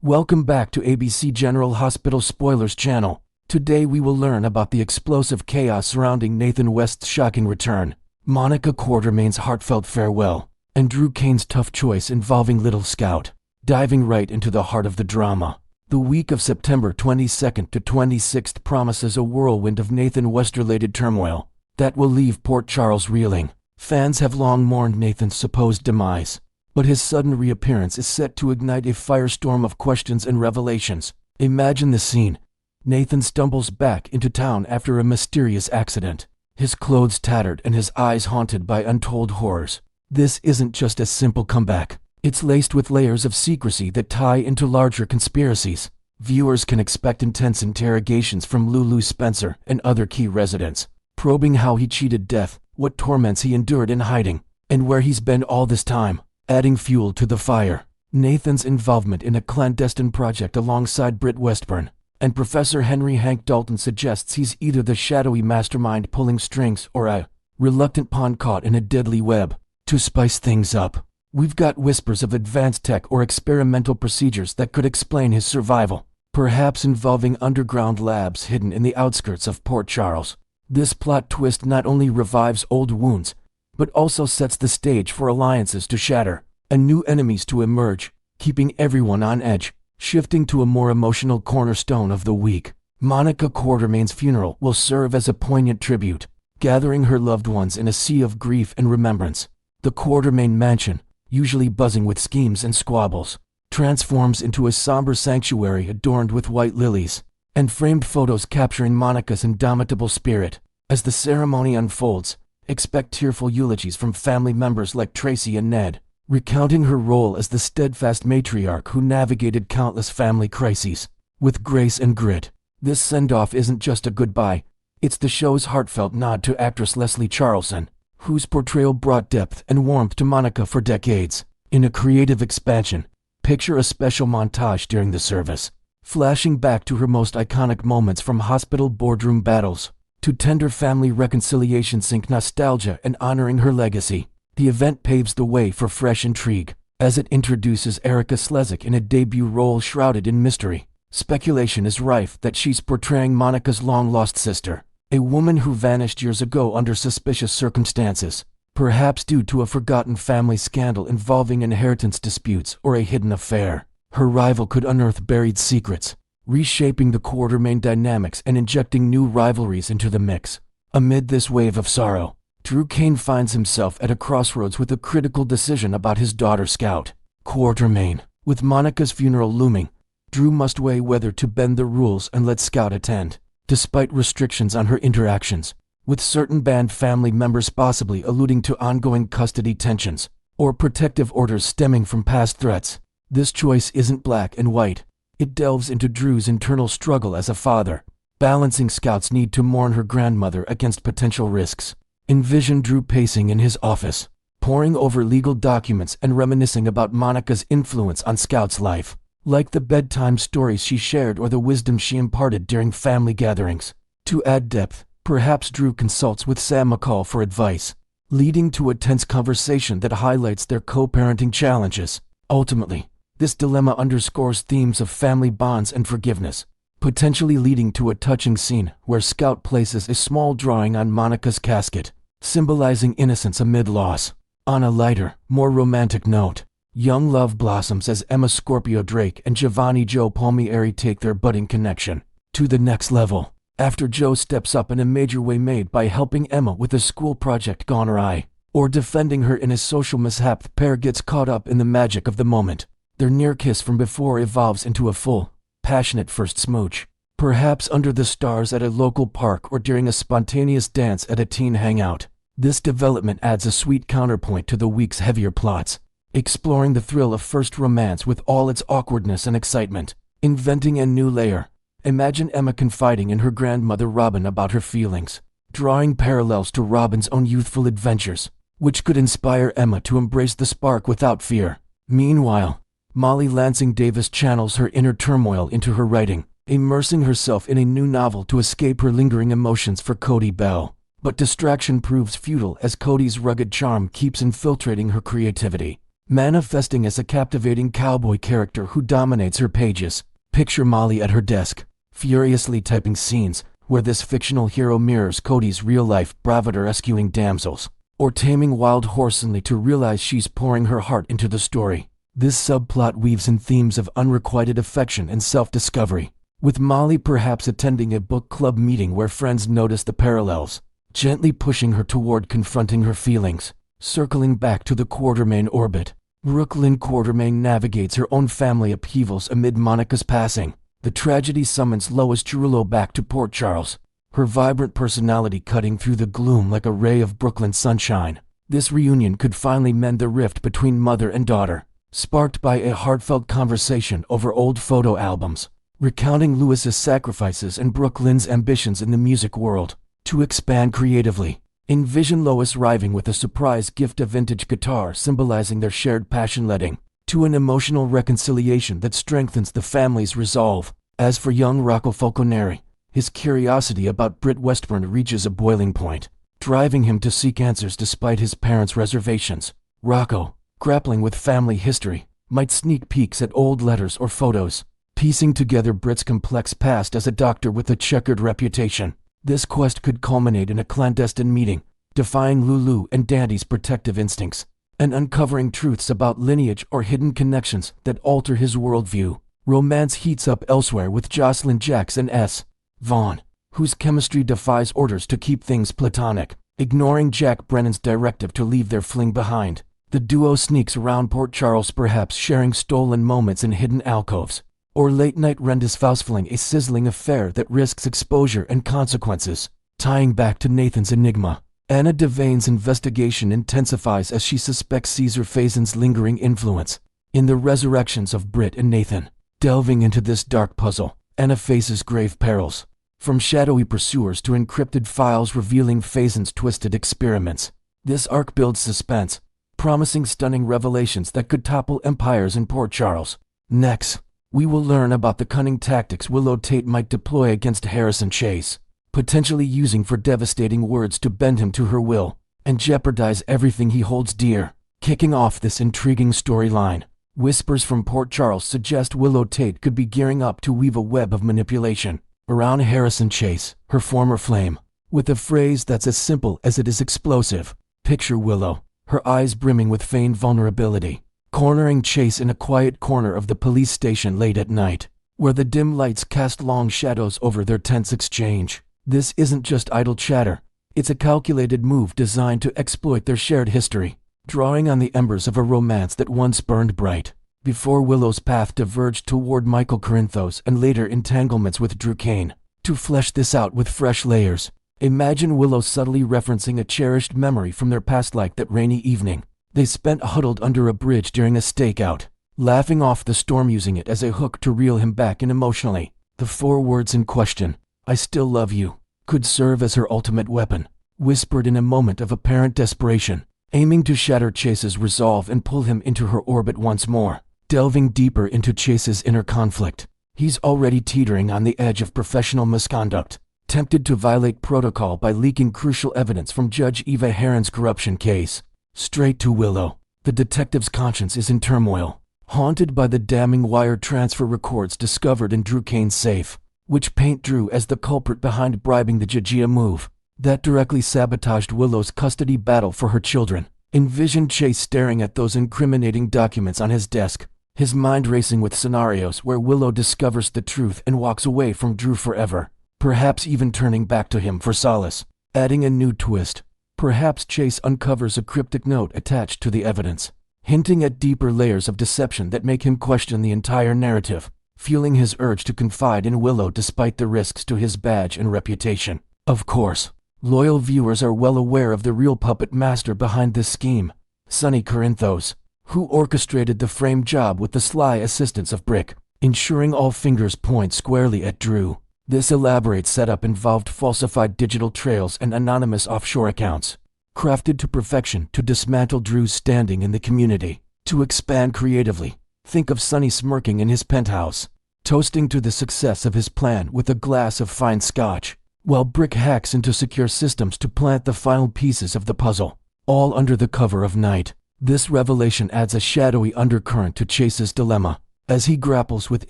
Welcome back to ABC General Hospital Spoilers channel. Today we will learn about the explosive chaos surrounding Nathan West's shocking return, Monica Quartermain's heartfelt farewell, and Drew Kane's tough choice involving Little Scout. Diving right into the heart of the drama. The week of September 22nd to 26th promises a whirlwind of Nathan West-related turmoil that will leave Port Charles reeling. Fans have long mourned Nathan's supposed demise, but his sudden reappearance is set to ignite a firestorm of questions and revelations. Imagine the scene. Nathan stumbles back into town after a mysterious accident, his clothes tattered and his eyes haunted by untold horrors. This isn't just a simple comeback. It's laced with layers of secrecy that tie into larger conspiracies. Viewers can expect intense interrogations from Lulu Spencer and other key residents, probing how he cheated death, what torments he endured in hiding, and where he's been all this time. Adding fuel to the fire, Nathan's involvement in a clandestine project alongside Britt Westburn and Professor Henry Hank Dalton suggests he's either the shadowy mastermind pulling strings or a reluctant pawn caught in a deadly web. To spice things up, we've got whispers of advanced tech or experimental procedures that could explain his survival, perhaps involving underground labs hidden in the outskirts of Port Charles. This plot twist not only revives old wounds, but also sets the stage for alliances to shatter and new enemies to emerge, keeping everyone on edge. Shifting to a more emotional cornerstone of the week, Monica Quartermain's funeral will serve as a poignant tribute, gathering her loved ones in a sea of grief and remembrance. The Quartermain mansion, usually buzzing with schemes and squabbles, transforms into a somber sanctuary adorned with white lilies and framed photos capturing Monica's indomitable spirit. As the ceremony unfolds, expect tearful eulogies from family members like Tracy and Ned, recounting her role as the steadfast matriarch who navigated countless family crises with grace and grit. This send-off isn't just a goodbye, it's the show's heartfelt nod to actress Leslie Charleson, whose portrayal brought depth and warmth to Monica for decades. In a creative expansion, picture a special montage during the service, flashing back to her most iconic moments from hospital boardroom battles to tender family reconciliation, sync nostalgia and honoring her legacy. The event paves the way for fresh intrigue, as it introduces Erica Slezak in a debut role shrouded in mystery. Speculation is rife that she's portraying Monica's long-lost sister, a woman who vanished years ago under suspicious circumstances, perhaps due to a forgotten family scandal involving inheritance disputes or a hidden affair. Her rival could unearth buried secrets, reshaping the Quartermain dynamics and injecting new rivalries into the mix. Amid this wave of sorrow, Drew Kane finds himself at a crossroads with a critical decision about his daughter Scout Quartermain. With Monica's funeral looming, Drew must weigh whether to bend the rules and let Scout attend, despite restrictions on her interactions, with certain band family members possibly alluding to ongoing custody tensions or protective orders stemming from past threats. This choice isn't black and white. It delves into Drew's internal struggle as a father, balancing Scout's need to mourn her grandmother against potential risks. Envision Drew pacing in his office, poring over legal documents and reminiscing about Monica's influence on Scout's life, like the bedtime stories she shared or the wisdom she imparted during family gatherings. To add depth, perhaps Drew consults with Sam McCall for advice, leading to a tense conversation that highlights their co-parenting challenges. Ultimately, this dilemma underscores themes of family bonds and forgiveness, potentially leading to a touching scene where Scout places a small drawing on Monica's casket, symbolizing innocence amid loss. On a lighter, more romantic note, young love blossoms as Emma Scorpio Drake and Giovanni Joe Palmieri take their budding connection to the next level, after Joe steps up in a major way, made by helping Emma with a school project gone awry, or defending her in a social mishap. The pair gets caught up in the magic of the moment. Their near kiss from before evolves into a full, passionate first smooch, perhaps under the stars at a local park or during a spontaneous dance at a teen hangout. This development adds a sweet counterpoint to the week's heavier plots, exploring the thrill of first romance with all its awkwardness and excitement. Inventing a new layer, imagine Emma confiding in her grandmother Robin about her feelings, drawing parallels to Robin's own youthful adventures, which could inspire Emma to embrace the spark without fear. Meanwhile, Molly Lansing Davis channels her inner turmoil into her writing, immersing herself in a new novel to escape her lingering emotions for Cody Bell. But distraction proves futile as Cody's rugged charm keeps infiltrating her creativity. manifesting as a captivating cowboy character who dominates her pages. Picture Molly at her desk, furiously typing scenes where this fictional hero mirrors Cody's real-life bravado-rescuing damsels, or taming wild horse only to realize she's pouring her heart into the story. This subplot weaves in themes of unrequited affection and self-discovery, with Molly perhaps attending a book club meeting where friends notice the parallels, gently pushing her toward confronting her feelings. Circling back to the Quartermaine orbit, Brooklyn Quartermaine navigates her own family upheavals amid Monica's passing. The tragedy summons Lois Trujillo back to Port Charles, her vibrant personality cutting through the gloom like a ray of Brooklyn sunshine. This reunion could finally mend the rift between mother and daughter, sparked by a heartfelt conversation over old photo albums, recounting Lewis's sacrifices and Brooklyn's ambitions in the music world. To expand creatively, envision Lois arriving with a surprise gift of vintage guitar symbolizing their shared passion, leading to an emotional reconciliation that strengthens the family's resolve. As for young Rocco Falconeri, his curiosity about Britt Westburn reaches a boiling point, driving him to seek answers despite his parents' reservations. Rocco, grappling with family history, might sneak peeks at old letters or photos, piecing together Britt's complex past as a doctor with a checkered reputation. This quest could culminate in a clandestine meeting, defying Lulu and Dandy's protective instincts, and uncovering truths about lineage or hidden connections that alter his worldview. Romance heats up elsewhere with Jocelyn Jacks and S. Vaughn, whose chemistry defies orders to keep things platonic. Ignoring Jack Brennan's directive to leave their fling behind, the duo sneaks around Port Charles, perhaps sharing stolen moments in hidden alcoves, or late-night rendezvousing, a sizzling affair that risks exposure and consequences. Tying back to Nathan's enigma, Anna Devane's investigation intensifies as she suspects Caesar Faison's lingering influence in the resurrections of Britt and Nathan. Delving into this dark puzzle, Anna faces grave perils, from shadowy pursuers to encrypted files revealing Faison's twisted experiments. This arc builds suspense, promising stunning revelations that could topple empires in Port Charles. Next, we will learn about the cunning tactics Willow Tate might deploy against Harrison Chase, potentially using for devastating words to bend him to her will and jeopardize everything he holds dear. Kicking off this intriguing storyline, whispers from Port Charles suggest Willow Tate could be gearing up to weave a web of manipulation around Harrison Chase, her former flame, with a phrase that's as simple as it is explosive. Picture Willow, her eyes brimming with feigned vulnerability, cornering Chase in a quiet corner of the police station late at night, where the dim lights cast long shadows over their tense exchange. This isn't just idle chatter, it's a calculated move designed to exploit their shared history, drawing on the embers of a romance that once burned bright, before Willow's path diverged toward Michael Corinthos and later entanglements with Drew Kane. To flesh this out with fresh layers, imagine Willow subtly referencing a cherished memory from their past, like that rainy evening they spent huddled under a bridge during a stakeout, laughing off the storm, using it as a hook to reel him back in emotionally. The 4 words in question, "I still love you," could serve as her ultimate weapon, whispered in a moment of apparent desperation, aiming to shatter Chase's resolve and pull him into her orbit once more. Delving deeper into Chase's inner conflict, he's already teetering on the edge of professional misconduct, tempted to violate protocol by leaking crucial evidence from Judge Eva Heron's corruption case. Straight to Willow, the detective's conscience is in turmoil, haunted by the damning wire transfer records discovered in Drew Kane's safe, which paint Drew as the culprit behind bribing the Jajia move that directly sabotaged Willow's custody battle for her children. Envision Chase staring at those incriminating documents on his desk, his mind racing with scenarios where Willow discovers the truth and walks away from Drew forever, perhaps even turning back to him for solace. Adding a new twist, perhaps Chase uncovers a cryptic note attached to the evidence, hinting at deeper layers of deception that make him question the entire narrative, fueling his urge to confide in Willow despite the risks to his badge and reputation. Of course, loyal viewers are well aware of the real puppet master behind this scheme, Sonny Corinthos, who orchestrated the frame job with the sly assistance of Brick, ensuring all fingers point squarely at Drew. This elaborate setup involved falsified digital trails and anonymous offshore accounts, crafted to perfection to dismantle Drew's standing in the community. To expand creatively, think of Sonny smirking in his penthouse, toasting to the success of his plan with a glass of fine scotch, while Brick hacks into secure systems to plant the final pieces of the puzzle, all under the cover of night. This revelation adds a shadowy undercurrent to Chase's dilemma, as he grapples with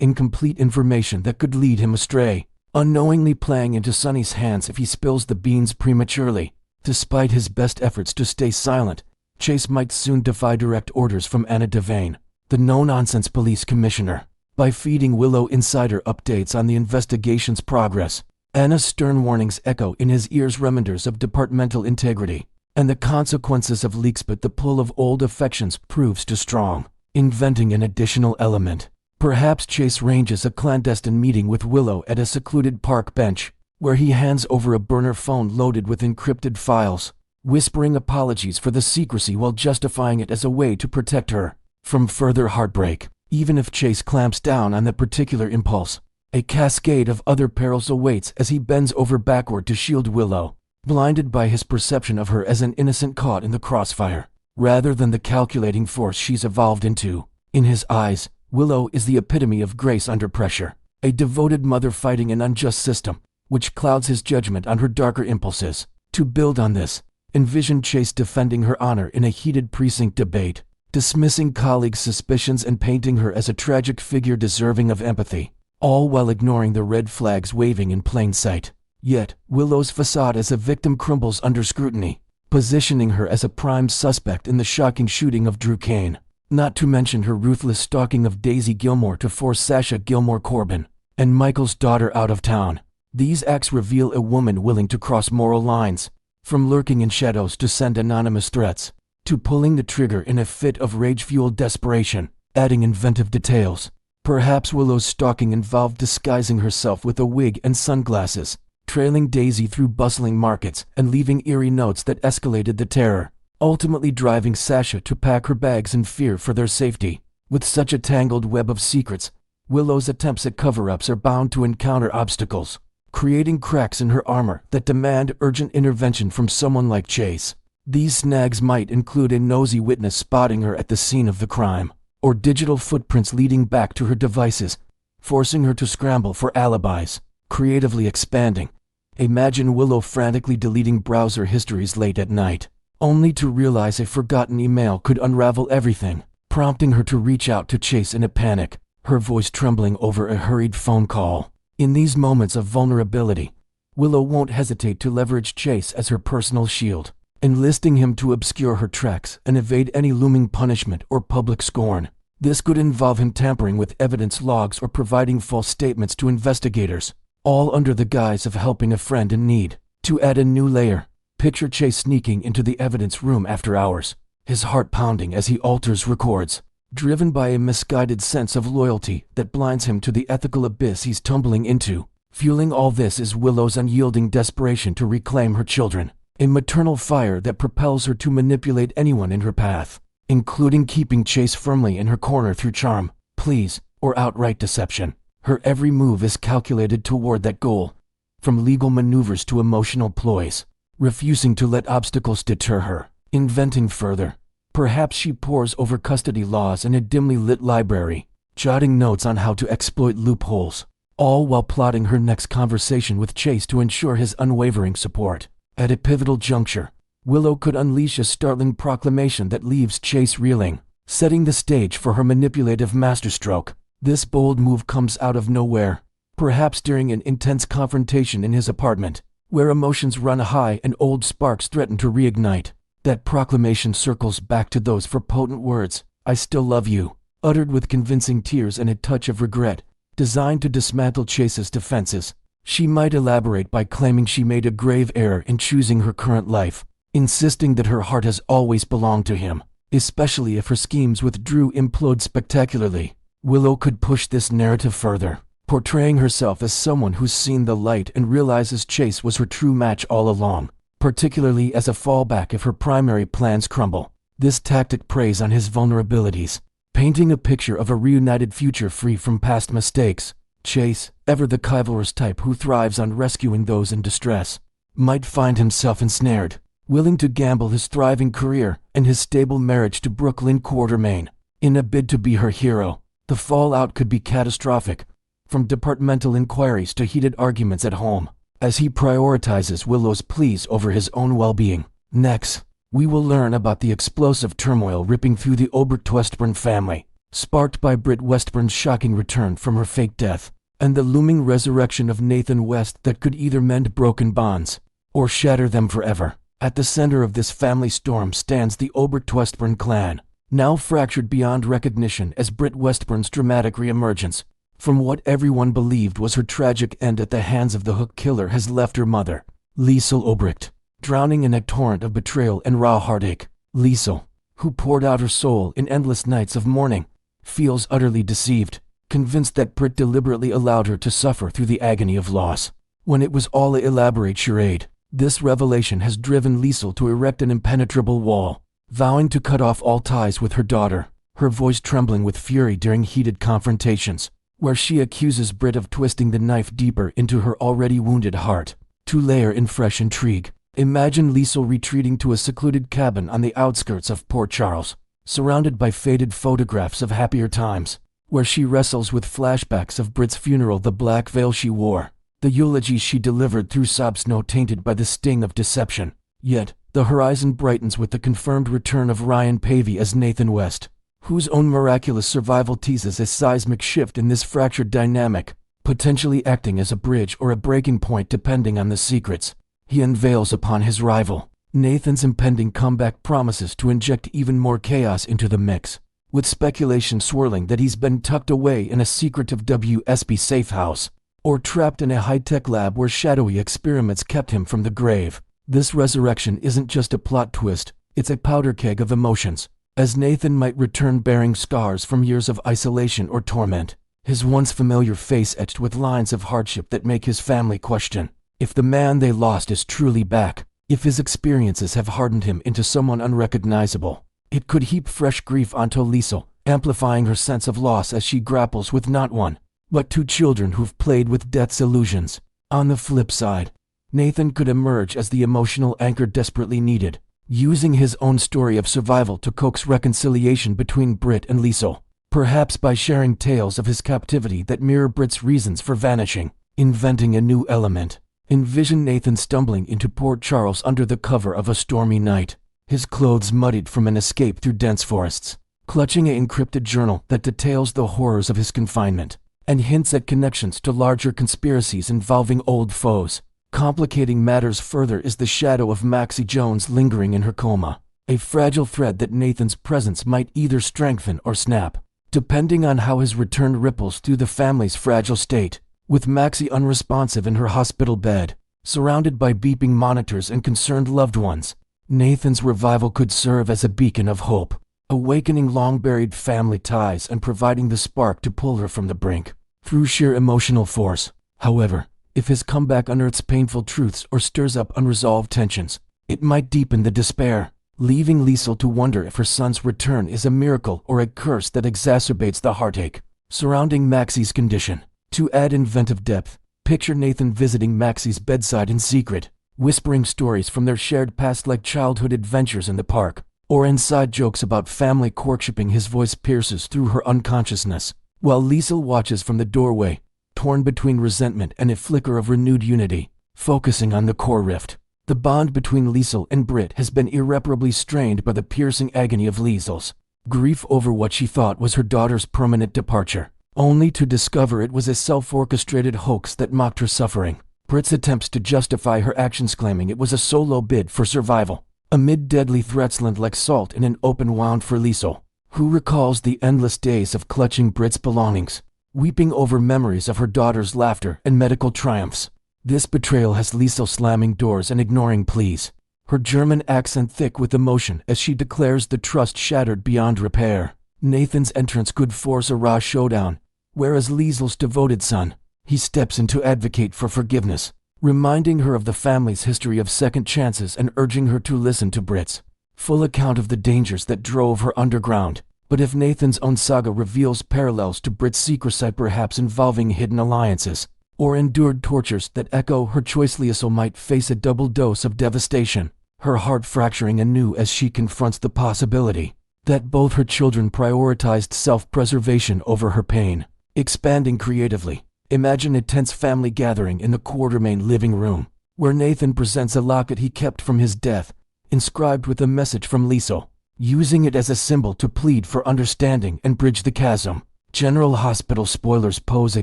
incomplete information that could lead him astray, unknowingly playing into Sonny's hands if he spills the beans prematurely. Despite his best efforts to stay silent, Chase might soon defy direct orders from Anna Devane, the no-nonsense police commissioner. By feeding Willow insider updates on the investigation's progress, Anna's stern warnings echo in his ears, reminders of departmental integrity and the consequences of leaks, but the pull of old affections proves too strong, inventing an additional element. Perhaps Chase arranges a clandestine meeting with Willow at a secluded park bench, where he hands over a burner phone loaded with encrypted files, whispering apologies for the secrecy while justifying it as a way to protect her from further heartbreak. Even if Chase clamps down on that particular impulse, a cascade of other perils awaits as he bends over backward to shield Willow, blinded by his perception of her as an innocent caught in the crossfire, rather than the calculating force she's evolved into. In his eyes, Willow is the epitome of grace under pressure, a devoted mother fighting an unjust system, which clouds his judgment on her darker impulses. To build on this, envision Chase defending her honor in a heated precinct debate, dismissing colleagues' suspicions and painting her as a tragic figure deserving of empathy, all while ignoring the red flags waving in plain sight. Yet, Willow's facade as a victim crumbles under scrutiny, positioning her as a prime suspect in the shocking shooting of Drew Kane, not to mention her ruthless stalking of Daisy Gilmore to force Sasha Gilmore Corbin and Michael's daughter out of town. These acts reveal a woman willing to cross moral lines, from lurking in shadows to send anonymous threats, to pulling the trigger in a fit of rage-fueled desperation, adding inventive details. Perhaps Willow's stalking involved disguising herself with a wig and sunglasses, trailing Daisy through bustling markets and leaving eerie notes that escalated the terror, ultimately driving Sasha to pack her bags in fear for their safety. With such a tangled web of secrets, Willow's attempts at cover-ups are bound to encounter obstacles, creating cracks in her armor that demand urgent intervention from someone like Chase. These snags might include a nosy witness spotting her at the scene of the crime, or digital footprints leading back to her devices, forcing her to scramble for alibis. Creatively expanding, imagine Willow frantically deleting browser histories late at night, only to realize a forgotten email could unravel everything, prompting her to reach out to Chase in a panic, her voice trembling over a hurried phone call. In these moments of vulnerability, Willow won't hesitate to leverage Chase as her personal shield, enlisting him to obscure her tracks and evade any looming punishment or public scorn. This could involve him tampering with evidence logs or providing false statements to investigators, all under the guise of helping a friend in need. To add a new layer, picture Chase sneaking into the evidence room after hours, his heart pounding as he alters records, driven by a misguided sense of loyalty that blinds him to the ethical abyss he's tumbling into. Fueling all this is Willow's unyielding desperation to reclaim her children, a maternal fire that propels her to manipulate anyone in her path, including keeping Chase firmly in her corner through charm, pleas, or outright deception. Her every move is calculated toward that goal, from legal maneuvers to emotional ploys, refusing to let obstacles deter her. Inventing further, perhaps she pores over custody laws in a dimly lit library, jotting notes on how to exploit loopholes, all while plotting her next conversation with Chase to ensure his unwavering support. At a pivotal juncture, Willow could unleash a startling proclamation that leaves Chase reeling, setting the stage for her manipulative masterstroke. This bold move comes out of nowhere, perhaps during an intense confrontation in his apartment, where emotions run high and old sparks threaten to reignite. That proclamation circles back to those four potent words, "I still love you," uttered with convincing tears and a touch of regret, designed to dismantle Chase's defenses. She might elaborate by claiming she made a grave error in choosing her current life, insisting that her heart has always belonged to him, especially if her schemes with Drew implode spectacularly. Willow could push this narrative further, portraying herself as someone who's seen the light and realizes Chase was her true match all along, particularly as a fallback if her primary plans crumble. This tactic preys on his vulnerabilities, painting a picture of a reunited future free from past mistakes. Chase, ever the chivalrous type who thrives on rescuing those in distress, might find himself ensnared, willing to gamble his thriving career and his stable marriage to Brooklyn Quartermain in a bid to be her hero. The fallout could be catastrophic, from departmental inquiries to heated arguments at home, as he prioritizes Willow's pleas over his own well-being. Next, we will learn about the explosive turmoil ripping through the Oberst-Westburn family, sparked by Britt Westburn's shocking return from her fake death, and the looming resurrection of Nathan West that could either mend broken bonds or shatter them forever. At the center of this family storm stands the Oberst-Westburn clan, now fractured beyond recognition as Britt Westburn's dramatic reemergence from what everyone believed was her tragic end at the hands of the Hook Killer has left her mother, Liesel Obrecht, drowning in a torrent of betrayal and raw heartache. Liesel, who poured out her soul in endless nights of mourning, feels utterly deceived, convinced that Britt deliberately allowed her to suffer through the agony of loss, when it was all an elaborate charade. This revelation has driven Liesel to erect an impenetrable wall, vowing to cut off all ties with her daughter, her voice trembling with fury during heated confrontations, where she accuses Britt of twisting the knife deeper into her already wounded heart. To layer in fresh intrigue, imagine Liesel retreating to a secluded cabin on the outskirts of Port Charles, surrounded by faded photographs of happier times, where she wrestles with flashbacks of Britt's funeral, the black veil she wore, the eulogy she delivered through sob snow tainted by the sting of deception. Yet, the horizon brightens with the confirmed return of Ryan Pavey as Nathan West, whose own miraculous survival teases a seismic shift in this fractured dynamic, potentially acting as a bridge or a breaking point depending on the secrets he unveils upon his rival. Nathan's impending comeback promises to inject even more chaos into the mix, with speculation swirling that he's been tucked away in a secretive WSB safe house, or trapped in a high-tech lab where shadowy experiments kept him from the grave. This resurrection isn't just a plot twist, it's a powder keg of emotions, as Nathan might return bearing scars from years of isolation or torment, his once familiar face etched with lines of hardship that make his family question if the man they lost is truly back, if his experiences have hardened him into someone unrecognizable. It could heap fresh grief onto Liesel, amplifying her sense of loss as she grapples with not one, but two children who've played with death's illusions. On the flip side, Nathan could emerge as the emotional anchor desperately needed, using his own story of survival to coax reconciliation between Britt and Liesel, perhaps by sharing tales of his captivity that mirror Britt's reasons for vanishing, inventing a new element. Envision Nathan stumbling into Port Charles under the cover of a stormy night, his clothes muddied from an escape through dense forests, clutching an encrypted journal that details the horrors of his confinement, and hints at connections to larger conspiracies involving old foes. Complicating matters further is the shadow of Maxie Jones lingering in her coma, a fragile thread that Nathan's presence might either strengthen or snap, depending on how his return ripples through the family's fragile state. With Maxie unresponsive in her hospital bed, surrounded by beeping monitors and concerned loved ones, Nathan's revival could serve as a beacon of hope, awakening long-buried family ties and providing the spark to pull her from the brink through sheer emotional force. However, if his comeback unearths painful truths or stirs up unresolved tensions, it might deepen the despair, leaving Liesel to wonder if her son's return is a miracle or a curse that exacerbates the heartache surrounding Maxie's condition. To add inventive depth, picture Nathan visiting Maxie's bedside in secret, whispering stories from their shared past like childhood adventures in the park, or inside jokes about family courtshipping. His voice pierces through her unconsciousness, while Liesel watches from the doorway, torn between resentment and a flicker of renewed unity, focusing on the core rift. The bond between Liesel and Britt has been irreparably strained by the piercing agony of Liesel's grief over what she thought was her daughter's permanent departure, only to discover it was a self-orchestrated hoax that mocked her suffering. Britt's attempts to justify her actions, claiming it was a solo bid for survival, amid deadly threats land like salt in an open wound for Liesel, who recalls the endless days of clutching Britt's belongings, weeping over memories of her daughter's laughter and medical triumphs. This betrayal has Liesel slamming doors and ignoring pleas, her German accent thick with emotion as she declares the trust shattered beyond repair. Nathan's entrance could force a raw showdown, whereas Liesel's devoted son, he steps in to advocate for forgiveness, reminding her of the family's history of second chances and urging her to listen to Britt's full account of the dangers that drove her underground. But if Nathan's own saga reveals parallels to Britt's secrecy, perhaps involving hidden alliances or endured tortures that echo her choice, Liesel might face a double dose of devastation, her heart fracturing anew as she confronts the possibility that both her children prioritized self-preservation over her pain. Expanding creatively, imagine a tense family gathering in the Quartermain living room, where Nathan presents a locket he kept from his death, inscribed with a message from Liesel, using it as a symbol to plead for understanding and bridge the chasm. General Hospital spoilers pose a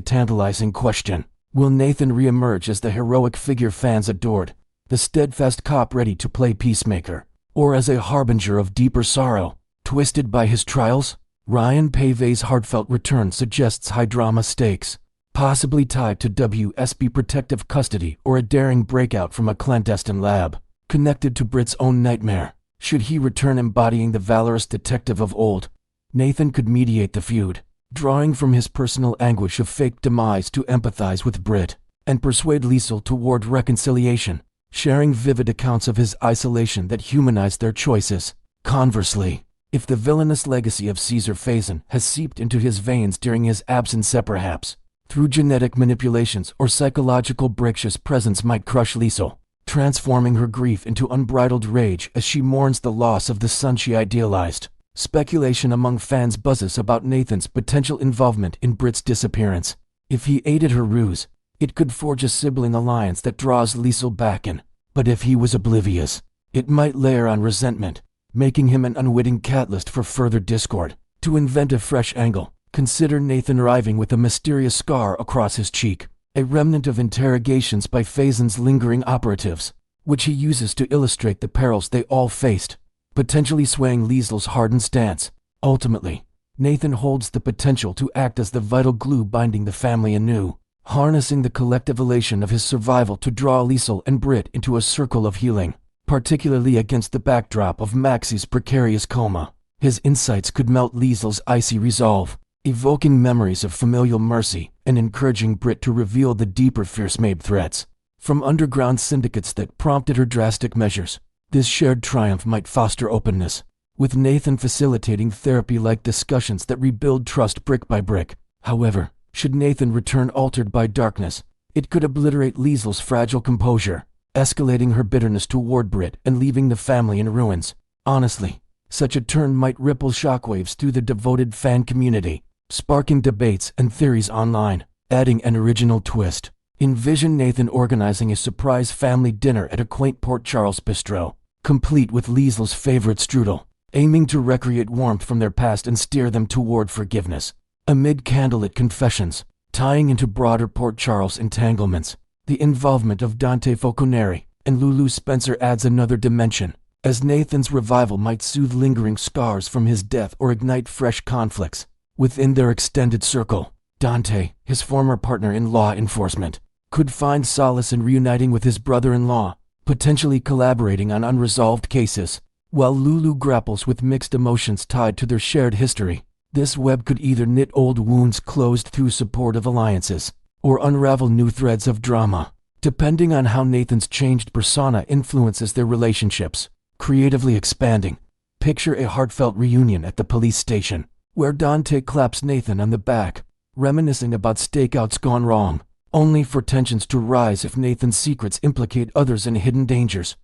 tantalizing question. Will Nathan reemerge as the heroic figure fans adored, the steadfast cop ready to play peacemaker, or as a harbinger of deeper sorrow, twisted by his trials? Ryan Pave's heartfelt return suggests high drama stakes, possibly tied to WSB protective custody or a daring breakout from a clandestine lab, connected to Britt's own nightmare. Should he return embodying the valorous detective of old, Nathan could mediate the feud, drawing from his personal anguish of fake demise to empathize with Britt, and persuade Liesel toward reconciliation, sharing vivid accounts of his isolation that humanized their choices. Conversely, if the villainous legacy of Caesar Faison has seeped into his veins during his absence, perhaps through genetic manipulations or psychological breaks, his presence might crush Liesel, transforming her grief into unbridled rage as she mourns the loss of the son she idealized. Speculation among fans buzzes about Nathan's potential involvement in Britt's disappearance. If he aided her ruse, it could forge a sibling alliance that draws Liesel back in. But if he was oblivious, it might layer on resentment, making him an unwitting catalyst for further discord. To invent a fresh angle, consider Nathan arriving with a mysterious scar across his cheek, a remnant of interrogations by Faison's lingering operatives, which he uses to illustrate the perils they all faced, potentially swaying Liesel's hardened stance. Ultimately, Nathan holds the potential to act as the vital glue binding the family anew, harnessing the collective elation of his survival to draw Liesel and Britt into a circle of healing. Particularly against the backdrop of Maxie's precarious coma, his insights could melt Liesel's icy resolve, evoking memories of familial mercy and encouraging Britt to reveal the deeper fierce-made threats from underground syndicates that prompted her drastic measures. This shared triumph might foster openness, with Nathan facilitating therapy-like discussions that rebuild trust brick by brick. However, should Nathan return altered by darkness, it could obliterate Liesel's fragile composure, escalating her bitterness toward Britt and leaving the family in ruins. Honestly, such a turn might ripple shockwaves through the devoted fan community, sparking debates and theories online. Adding an original twist, envision Nathan organizing a surprise family dinner at a quaint Port Charles bistro, complete with Liesel's favorite strudel, aiming to recreate warmth from their past and steer them toward forgiveness. Amid candlelit confessions, tying into broader Port Charles entanglements, the involvement of Dante Falconeri and Lulu Spencer adds another dimension, as Nathan's revival might soothe lingering scars from his death or ignite fresh conflicts within their extended circle. Dante, his former partner in law enforcement, could find solace in reuniting with his brother-in-law, potentially collaborating on unresolved cases, while Lulu grapples with mixed emotions tied to their shared history. This web could either knit old wounds closed through supportive alliances, or unravel new threads of drama, depending on how Nathan's changed persona influences their relationships. Creatively expanding, picture a heartfelt reunion at the police station, where Dante claps Nathan on the back, reminiscing about stakeouts gone wrong, only for tensions to rise if Nathan's secrets implicate others in hidden dangers.